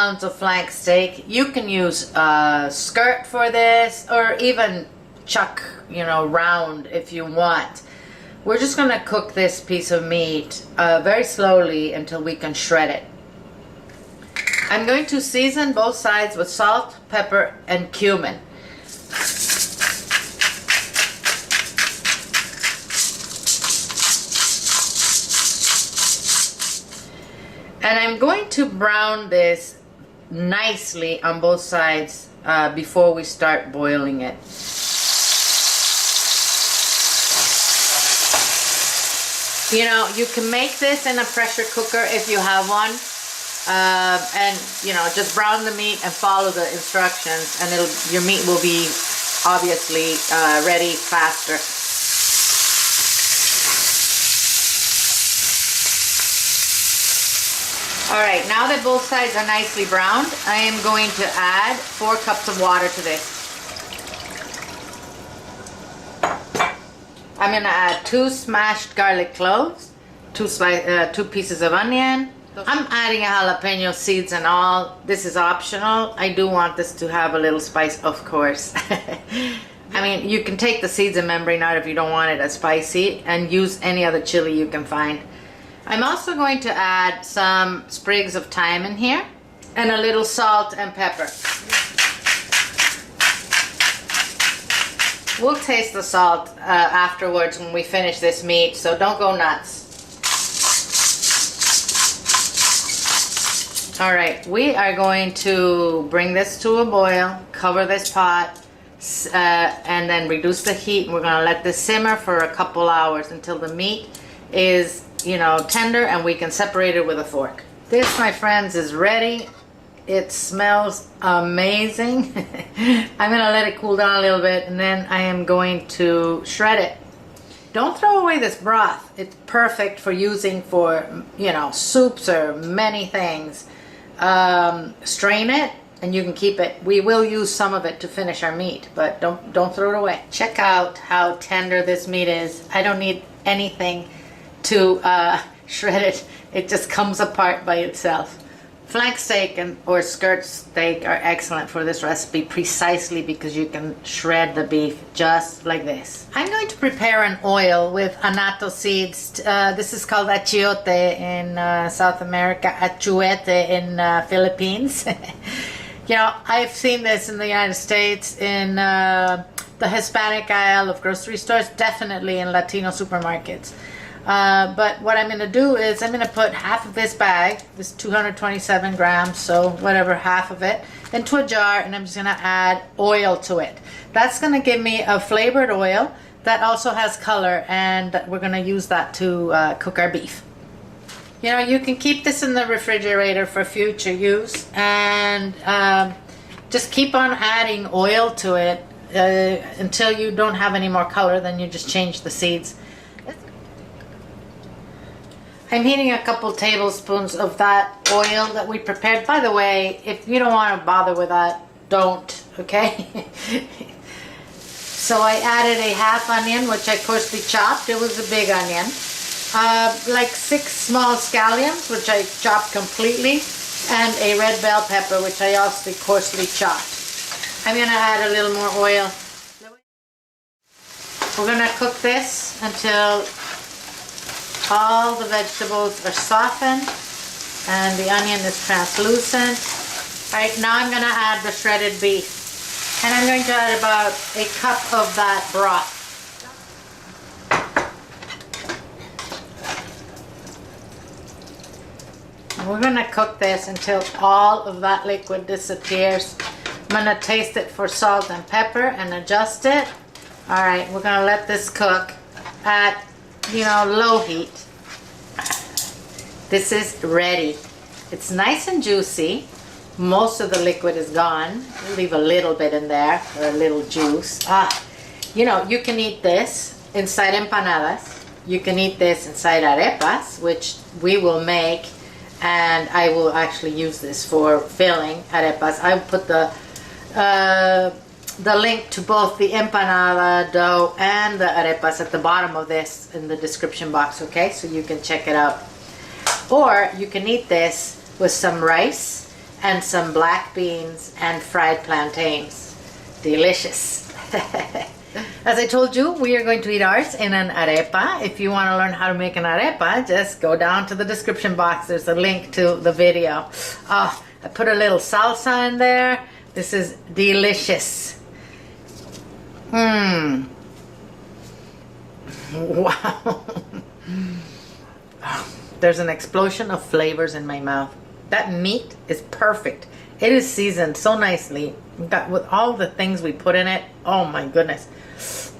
pounds of flank steak. You can use a skirt for this, or even chuck, round if you want. We're just going to cook this piece of meat very slowly until we can shred it. I'm going to season both sides with salt, pepper, and cumin. And I'm going to brown this nicely on both sides before we start boiling it. You can make this in a pressure cooker if you have one. And just brown the meat and follow the instructions, and your meat will be obviously ready faster. Alright, now that both sides are nicely browned, I am going to add 4 cups of water to this. I'm going to add 2 smashed garlic cloves, 2 pieces of onion. I'm adding jalapeño seeds and all. This is optional. I do want this to have a little spice, of course. I mean, you can take the seeds and membrane out if you don't want it as spicy, and use any other chili you can find. I'm also going to add some sprigs of thyme in here, and a little salt and pepper. We'll taste the salt afterwards when we finish this meat, so don't go nuts. Alright, we are going to bring this to a boil, cover this pot, and then reduce the heat. We're going to let this simmer for a couple hours until the meat is, tender, and we can separate it with a fork. This, my friends, is ready. It smells amazing. I'm going to let it cool down a little bit, and then I am going to shred it. Don't throw away this broth. It's perfect for using for, soups or many things. Strain it, and you can keep it. We will use some of it to finish our meat, but don't throw it away. Check out how tender this meat is. I don't need anything to shred it. It just comes apart by itself. Flank steak or skirt steak are excellent for this recipe, precisely because you can shred the beef just like this. I'm going to prepare an oil with annatto seeds. This is called achiote in South America, achuete in Philippines. I've seen this in the United States in the Hispanic aisle of grocery stores, definitely in Latino supermarkets. But what I'm going to do is I'm going to put half of this bag, this 227 grams, so whatever, half of it, into a jar, and I'm just going to add oil to it. That's going to give me a flavored oil that also has color, and we're going to use that to cook our beef. You can keep this in the refrigerator for future use, and just keep on adding oil to it until you don't have any more color. Then you just change the seeds. I'm heating a couple tablespoons of that oil that we prepared. By the way, if you don't want to bother with that, don't, okay? So I added a half onion, which I coarsely chopped. It was a big onion. Like 6 small scallions, which I chopped completely, and a red bell pepper, which I also coarsely chopped. I'm going to add a little more oil. We're going to cook this until all the vegetables are softened and the onion is translucent. Alright, now I'm going to add the shredded beef. And I'm going to add about a cup of that broth. And we're going to cook this until all of that liquid disappears. I'm going to taste it for salt and pepper and adjust it. Alright, we're going to let this cook at low heat. This is ready. It's nice and juicy. Most of the liquid is gone. We'll leave a little bit in there for a little juice. You can eat this inside empanadas. You can eat this inside arepas, which we will make, and I will actually use this for filling arepas. I will put the link to both the empanada dough and the arepas at the bottom of this in the description box, okay? So you can check it out. Or you can eat this with some rice and some black beans and fried plantains. Delicious. As I told you, we are going to eat ours in an arepa. If you want to learn how to make an arepa, just go down to the description box. There's a link to the video. Oh, I put a little salsa in there. This is delicious. Wow. There's an explosion of flavors in my mouth. That meat is perfect. It is seasoned so nicely. With all the things we put in it, oh my goodness.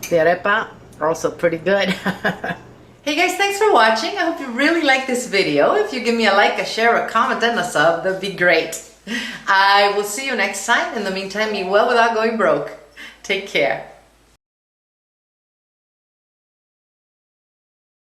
The arepa are also pretty good. Hey guys, thanks for watching. I hope you really like this video. If you give me a like, a share, a comment, and a sub, that'd be great. I will see you next time. In the meantime, eat well without going broke. Take care.